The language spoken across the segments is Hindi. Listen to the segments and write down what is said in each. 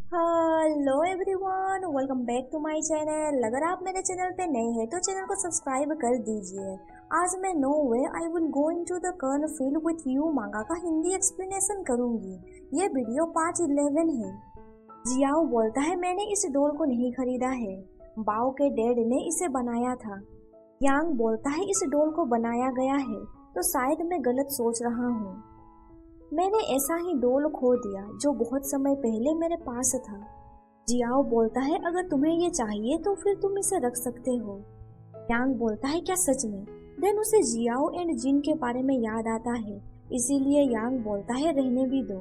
Hello everyone, welcome back to my channel. अगर आप मेरे चैनल पे नए हैं तो चैनल को सब्सक्राइब कर दीजिए। आज मैं no way I will go into the corn field with you manga का हिंदी एक्सप्लेनेशन करूंगी। ये वीडियो पार्ट 11 है। जियाओ बोलता है मैंने इस डॉल को नहीं खरीदा है, बाओ के डैड ने इसे बनाया था। यांग बोलता है इस डॉल को बनाया गया है तो शायद मैं गलत सोच रहा हूँ। मैंने ऐसा ही डॉल खो दिया जो बहुत समय पहले मेरे पास था। जियाओ बोलता है अगर तुम्हें ये चाहिए तो फिर तुम इसे रख सकते हो। यांग बोलता है क्या सच में? देन उसे जियाओ एंड जिन के बारे में याद आता है, इसीलिए यांग बोलता है रहने भी दो।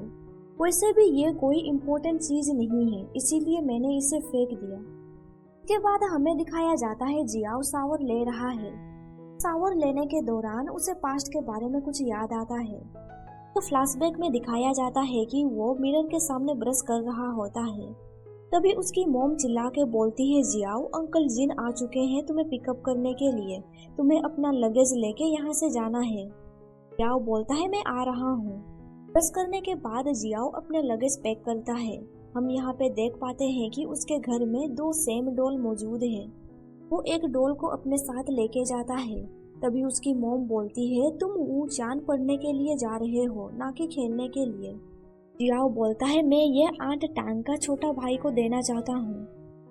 वैसे भी ये कोई इम्पोर्टेंट चीज नहीं है, इसीलिए मैंने इसे फेंक दिया। इसके बाद हमें दिखाया जाता है जियाओ शावर ले रहा है। शावर लेने के दौरान उसे पास्ट के बारे में कुछ याद आता है। तो फ्लैशबैक में दिखाया जाता है कि वो मिरर के सामने ब्रश कर रहा होता है। तभी उसकी मॉम चिल्ला के बोलती है जियाओ अंकल जिन आ चुके हैं तुम्हें पिकअप करने के लिए, तुम्हें अपना लगेज लेके यहाँ से जाना है। जियाओ बोलता है मैं आ रहा हूँ। ब्रश करने के बाद जियाओ अपने लगेज पैक करता है। हम यहाँ पे देख पाते हैं कि उसके घर में दो सेम डॉल मौजूद है। वो एक डॉल को अपने साथ लेके जाता है। तभी उसकी मॉम बोलती है तुम चांद पढ़ने के लिए जा रहे हो, ना कि खेलने के लिए। जियाओ बोलता है मैं ये आंट टांग का छोटा भाई को देना चाहता हूँ।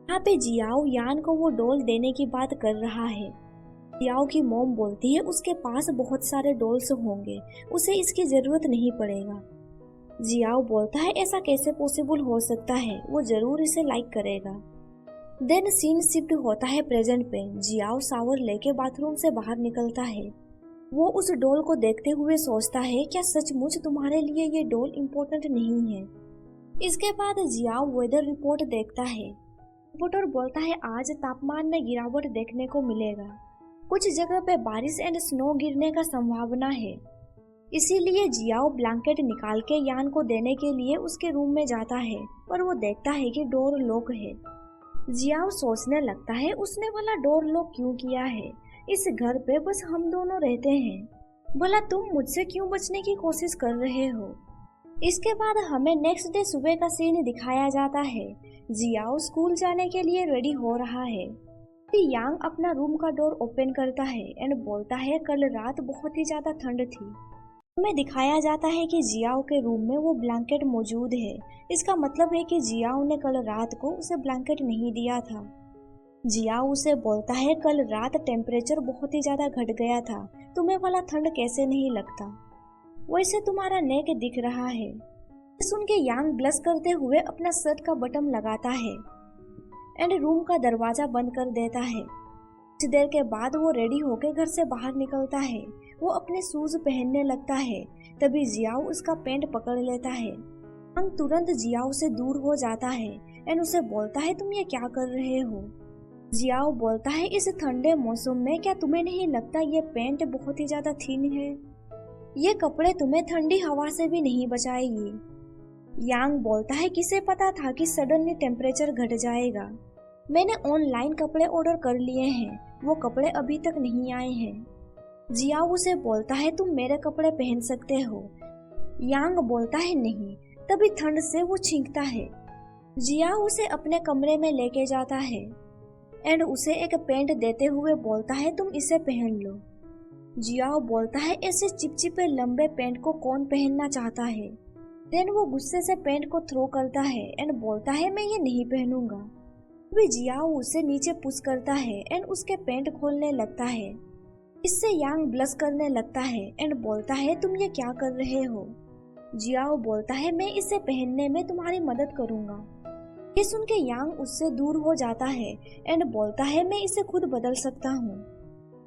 यहाँ पे जियाओ यान को वो डॉल देने की बात कर रहा है। जियाओ की मॉम बोलती है उसके पास बहुत सारे डॉल्स होंगे, उसे इसकी जरूरत नहीं पड़ेगा। जियाओ बोलता है ऐसा कैसे पॉसिबल हो सकता है, वो जरूर इसे लाइक करेगा। देन सीन शिफ्ट होता है प्रेजेंट पे। जियाओ शावर लेके बाथरूम से बाहर निकलता है। वो उस डॉल को देखते हुए सोचता है क्या सचमुच तुम्हारे लिए ये डॉल इम्पोर्टेंट नहीं है। इसके बाद जियाओ वेदर रिपोर्ट देखता है। रिपोर्टर बोलता है आज तापमान में गिरावट देखने को मिलेगा, कुछ जगह पे बारिश एंड स्नो गिरने का संभावना है। इसीलिए जियाओ ब्लैंकेट निकाल के यान को देने के लिए उसके रूम में जाता है, पर वो देखता है कि डोर लॉक है। जियाओ सोचने लगता है उसने भला डोर लॉक क्यों किया है, इस घर पे बस हम दोनों रहते हैं, भला तुम मुझसे क्यों बचने की कोशिश कर रहे हो। इसके बाद हमें नेक्स्ट डे सुबह का सीन दिखाया जाता है। जियाओ स्कूल जाने के लिए रेडी हो रहा है। फिर यांग अपना रूम का डोर ओपन करता है एंड बोलता है कल रात बहुत ही ज्यादा ठंड थी। हमें दिखाया जाता है कि जियाओ के रूम में वो ब्लैंकेट मौजूद है। इसका मतलब है कि जियाओ ने कल रात को उसे ब्लैंकेट नहीं दिया था। जियाओ उसे बोलता है कल रात टेम्परेचर बहुत ही ज्यादा घट गया था, तुम्हें वाला ठंड कैसे नहीं लगता, वैसे तुम्हारा नेक दिख रहा है। सुन के यांग ब्लश करते हुए अपना शर्ट का बटन लगाता है एंड रूम का दरवाजा बंद कर देता है। कुछ देर के बाद वो रेडी होकर घर से बाहर निकलता है। वो अपने शूज पहनने लगता है। तभी जियाओ उसका पैंट पकड़ लेता है। हम तुरंत जियाओ से दूर हो जाता है एंड उसे बोलता है तुम ये क्या कर रहे हो। जियाओ बोलता है इस ठंडे मौसम में क्या तुम्हें नहीं लगता ये पैंट बहुत ही ज्यादा थिन है, ये कपड़े तुम्हें ठंडी हवा से भी नहीं बचाएगी। यांग बोलता है किसे पता था कि सडनली टेम्परेचर घट जाएगा, मैंने ऑनलाइन कपड़े ऑर्डर कर लिए हैं, वो कपड़े अभी तक नहीं आए हैं। जियाओ उसे बोलता है तुम मेरे कपड़े पहन सकते हो। यांग बोलता है नहीं। तभी ठंड से वो छींकता है। जियाओ उसे अपने कमरे में लेके जाता है एंड उसे एक पैंट देते हुए बोलता है तुम इसे पहन लो। जियाओ बोलता है ऐसे चिपचिपे लंबे पैंट को कौन पहनना चाहता है। देन वो गुस्से से पैंट को थ्रो करता है एंड बोलता है मैं ये नहीं पहनूंगा। तभी जियाओ उसे नीचे पुश करता है एंड उसके पैंट खोलने लगता है। इससे यांग ब्लश करने लगता है एंड बोलता है तुम ये क्या कर रहे हो। जियाओ बोलता है मैं इसे पहनने में तुम्हारी मदद करूंगा। ये सुन के यांग उससे दूर हो जाता है एंड बोलता है मैं इसे खुद बदल सकता हूँ।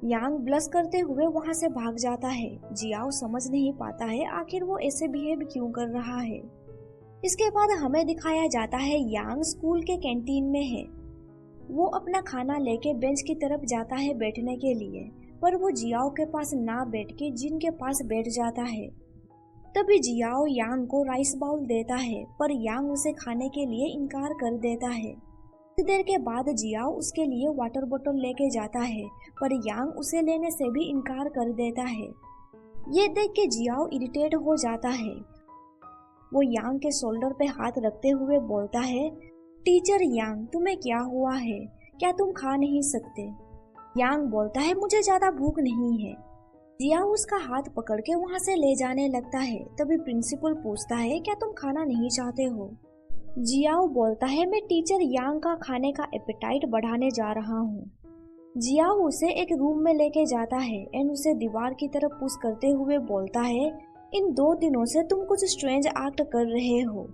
यांग ब्लश करते हुए वहाँ से भाग जाता है। जियाओ समझ नहीं पाता है आखिर वो ऐसे बिहेव क्यों कर रहा है। इसके बाद हमें दिखाया जाता है यांग स्कूल के कैंटीन में है। वो अपना खाना लेके बेंच की तरफ जाता है बैठने के लिए, पर वो जियाओ के पास ना बैठ के जिन के पास बैठ जाता है। तभी जियाओ यांग को राइस बाउल देता है, पर यांग उसे खाने के लिए इनकार कर देता है। कुछ देर के बाद जियाओ उसके लिए वाटर बोतल लेके जाता है, पर यांग उसे लेने से भी इनकार कर देता है। ये देख के जियाओ इरिटेट हो जाता है। वो यांग के शोल्डर पे हाथ रखते हुए बोलता है, टीचर यांग, तुम्हें क्या हुआ है? क्या तुम खा नहीं सकते? यांग बोलता है, मुझे ज्यादा भूख नहीं है। जियाओ उसका हाथ पकड़ के वहाँ से ले जाने लगता है। तभी प्रिंसिपल पूछता है, क्या तुम खाना नहीं चाहते हो? जियाओ बोलता है, मैं टीचर यांग का खाने का एपेटाइट बढ़ाने जा रहा हूँ। जियाओ उसे एक रूम में लेके जाता है एंड उसे दीवार की तरफ पुश करते हुए बोलता है, इन 2 दिनों से तुम कुछ स्ट्रेंज एक्ट कर रहे हो।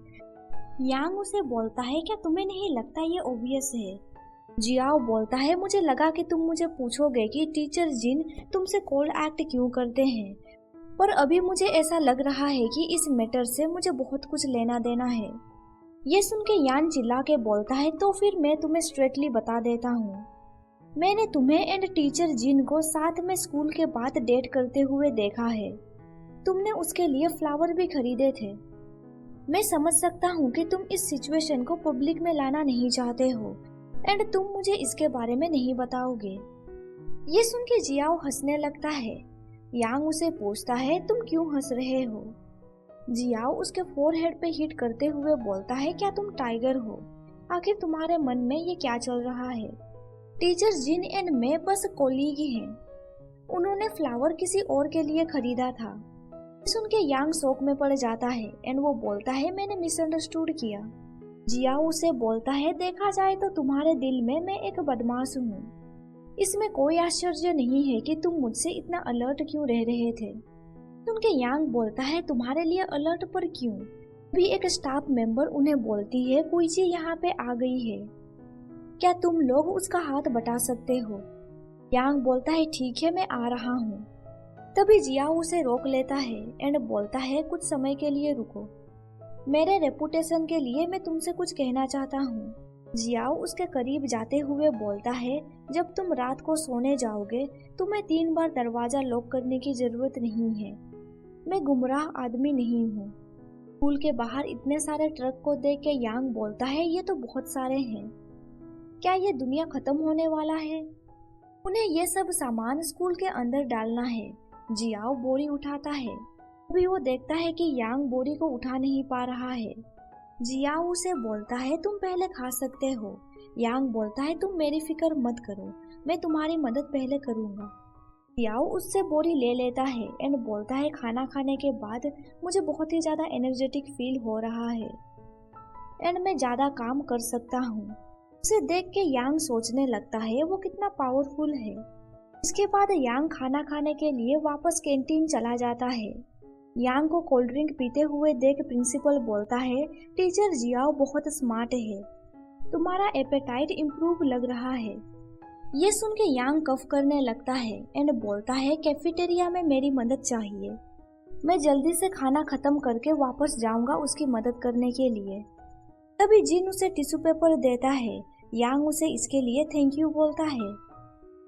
यांग उसे बोलता है, क्या तुम्हें नहीं लगता ये ऑब्वियस है? जियाओ बोलता है, मुझे लगा कि तुम मुझे पूछोगे कि टीचर जिन तुमसे कोल्ड एक्ट क्यों करते हैं, पर अभी मुझे ऐसा लग रहा है कि इस मैटर से मुझे बहुत कुछ लेना देना है। ये सुन के यान चिल्ला के बोलता है, तो फिर मैं तुम्हें स्ट्रेटली बता देता हूँ, मैंने तुम्हें एंड टीचर जिन को साथ में स्कूल के बाद डेट करते हुए देखा है। तुमने उसके लिए फ्लावर भी खरीदे थे। मैं समझ सकता हूँ कि तुम इस सिचुएशन को पब्लिक में लाना नहीं चाहते हो एंड तुम मुझे इसके बारे में नहीं बताओगे। ये सुन के जियाओ हंसने लगता है। यांग उसे पूछता है, तुम क्यों हंस रहे हो? जियाओ उसके फोरहेड पे हिट करते हुए बोलता है, क्या तुम टाइगर हो? आखिर तुम्हारे मन में ये क्या चल रहा है? टीचर जिन एंड मैं बस कोलीग ही हैं। उन्होंने फ्लावर किसी और के लिए खरीदा था। सुन के यांग शौक में पड़ जाता है एंड वो बोलता है, मैंने मिसअंडरस्टूड किया। जियाओ उसे बोलता है, देखा जाए तो तुम्हारे दिल में मैं एक बदमाश हूँ। इसमें कोई आश्चर्य नहीं है कि तुम मुझसे इतना अलर्ट क्यों रह रहे थे। सुन के यांग बोलता है, तुम्हारे लिए अलर्ट पर क्यों? भी एक स्टाफ मेंबर उन्हें बोलती है, कोई चीज यहाँ पे आ गई है, क्या तुम लोग उसका हाथ बटा सकते हो? यांग बोलता है, ठीक है, मैं आ रहा हूँ। तभी जियाओ उसे रोक लेता है एंड बोलता है, कुछ समय के लिए रुको, मेरे रेपुटेशन के लिए मैं तुमसे कुछ कहना चाहता हूँ। जियाओ उसके करीब जाते हुए बोलता है, जब तुम रात को सोने जाओगे तुम्हें 3 बार दरवाजा लॉक करने की जरूरत नहीं है। मैं गुमराह आदमी नहीं हूँ। स्कूल के बाहर इतने सारे ट्रक को देख के यांग बोलता है, ये तो बहुत सारे हैं। क्या ये दुनिया खत्म होने वाला है? उन्हें ये सब सामान स्कूल के अंदर डालना है। जियाओ बोरी उठाता है। अभी वो देखता है कि यांग बोरी को उठा नहीं पा रहा है। जियाओ उसे बोलता है, तुम पहले खा सकते हो। यांग बोलता है, तुम मेरी फिक्र मत करो, मैं तुम्हारी मदद पहले करूँगा। जियाओ उससे बोरी ले लेता है एंड बोलता है, खाना खाने के बाद मुझे बहुत ही ज़्यादा एनर्जेटिक फील हो रहा है एंड मैं ज़्यादा काम कर सकता हूँ। उसे देख के यांग सोचने लगता है वो कितना पावरफुल है। इसके बाद यांग खाना खाने के लिए वापस कैंटीन चला जाता है। यांग को कोल्ड ड्रिंक पीते हुए देख प्रिंसिपल बोलता है, टीचर जियाओ बहुत स्मार्ट है, तुम्हारा एपेटाइट इम्प्रूव लग रहा है। ये सुन के यांग कफ करने लगता है एंड बोलता है, कैफेटेरिया में मेरी मदद चाहिए, मैं जल्दी से खाना खत्म करके वापस जाऊंगा उसकी मदद करने के लिए। तभी जिन उसे टिश्यू पेपर देता है। यांग उसे इसके लिए थैंक यू बोलता है।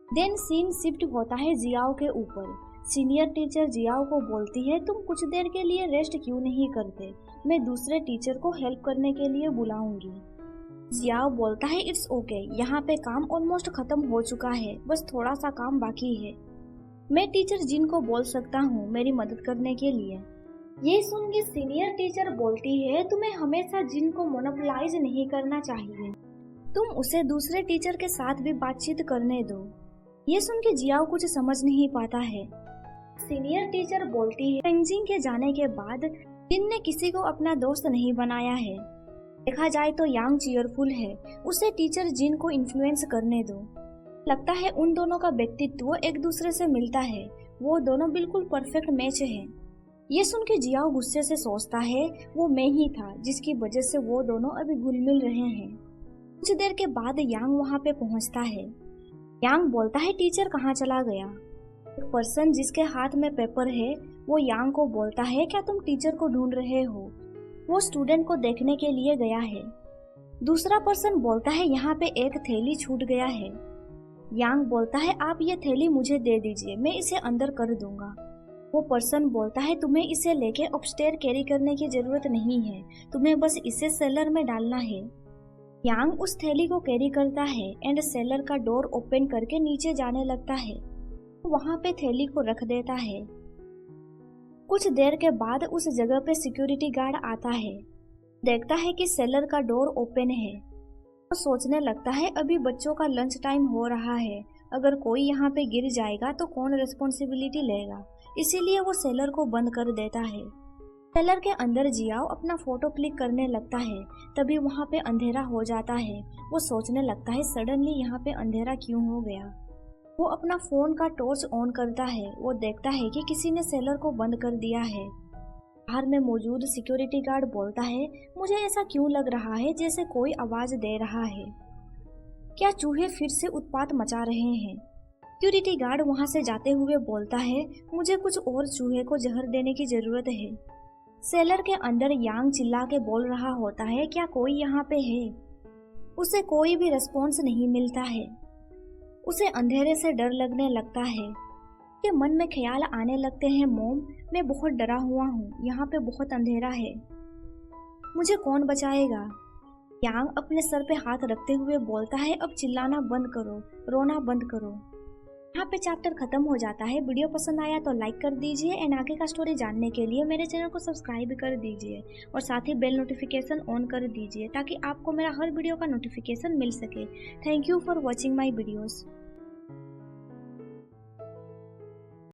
देन सीन शिफ्ट होता है जियाओ के ऊपर। सीनियर टीचर जियाओ को बोलती है, तुम कुछ देर के लिए रेस्ट क्यों नहीं करते, मैं दूसरे टीचर को हेल्प करने के लिए बुलाऊंगी। जियाओ बोलता है, इट्स ओके, यहाँ पे काम ऑलमोस्ट खत्म हो चुका है, बस थोड़ा सा काम बाकी है। मैं टीचर जिन को बोल सकता हूँ मेरी मदद करने के लिए। ये सुन के सीनियर टीचर बोलती है, तुम्हें हमेशा जिन को मोनोपोलाइज नहीं करना चाहिए, तुम उसे दूसरे टीचर के साथ भी बातचीत करने दो। ये सुन के जियाओ कुछ समझ नहीं पाता है। सीनियर टीचर बोलती है, फेंगजिंग के जाने के बाद जिन ने किसी को अपना दोस्त नहीं बनाया है। देखा जाए तो यांग चीयरफुल है, उसे टीचर जिन को इन्फ्लुएंस करने दो। लगता है उन दोनों का व्यक्तित्व एक दूसरे से मिलता है, वो दोनों बिल्कुल परफेक्ट मैच है। ये सुन के जियाओ गुस्से से सोचता है, वो मैं ही था जिसकी वजह से वो दोनों अभी घुल मिल रहे हैं। कुछ देर के बाद यांग वहाँ पे पहुँचता है। यांग बोलता है, टीचर कहाँ चला गया? एक पर्सन जिसके हाथ में पेपर है वो यांग को बोलता है, क्या तुम टीचर को ढूंढ रहे हो? वो स्टूडेंट को देखने के लिए गया है। दूसरा पर्सन बोलता है, यहाँ पे एक थैली छूट गया है। यांग बोलता है, आप ये थैली मुझे दे दीजिए, मैं इसे अंदर कर दूंगा। वो पर्सन बोलता है, तुम्हें इसे लेके अपस्टेयर कैरी करने की जरूरत नहीं है, तुम्हें बस इसे सेलर में डालना है। यांग उस थैली को कैरी करता है एंड सेलर का डोर ओपन करके नीचे जाने लगता है। वहाँ पे थैली को रख देता है। कुछ देर के बाद उस जगह पे सिक्योरिटी गार्ड आता है, देखता है कि सेलर का डोर ओपन है। वो सोचने लगता है अभी बच्चों का लंच टाइम हो रहा है, अगर कोई यहाँ पे गिर जाएगा तो कौन रिस्पॉन्सिबिलिटी लेगा, इसीलिए वो सेलर को बंद कर देता है। सेलर के अंदर जियाओ अपना फोटो क्लिक करने लगता है, तभी वहाँ पे अंधेरा हो जाता है। वो सोचने लगता है सडनली यहाँ पे अंधेरा क्यों हो गया। वो अपना फोन का टॉर्च ऑन करता है। वो देखता है कि किसी ने सेलर को बंद कर दिया है। बाहर में मौजूद सिक्योरिटी गार्ड बोलता है, मुझे ऐसा क्यों लग रहा है जैसे कोई आवाज दे रहा है, क्या चूहे फिर से उत्पात मचा रहे हैं। सिक्योरिटी गार्ड वहां से जाते हुए बोलता है, मुझे कुछ और चूहे को जहर देने की जरूरत है। सेलर के अंदर यांग चिल्ला के बोल रहा होता है, क्या कोई यहाँ पे है। उसे कोई भी रिस्पॉन्स नहीं मिलता है। उसे अंधेरे से डर लगने लगता है कि मन में ख्याल आने लगते हैं, मोम मैं बहुत डरा हुआ हूँ, यहाँ पे बहुत अंधेरा है, मुझे कौन बचाएगा। यांग अपने सर पे हाथ रखते हुए बोलता है, अब चिल्लाना बंद करो, रोना बंद करो। यहाँ पे चैप्टर खत्म हो जाता है। वीडियो पसंद आया तो लाइक कर दीजिए एंड आगे का स्टोरी जानने के लिए मेरे चैनल को सब्सक्राइब कर दीजिए और साथ ही बेल नोटिफिकेशन ऑन कर दीजिए ताकि आपको मेरा हर वीडियो का नोटिफिकेशन मिल सके। Thank you for watching my videos.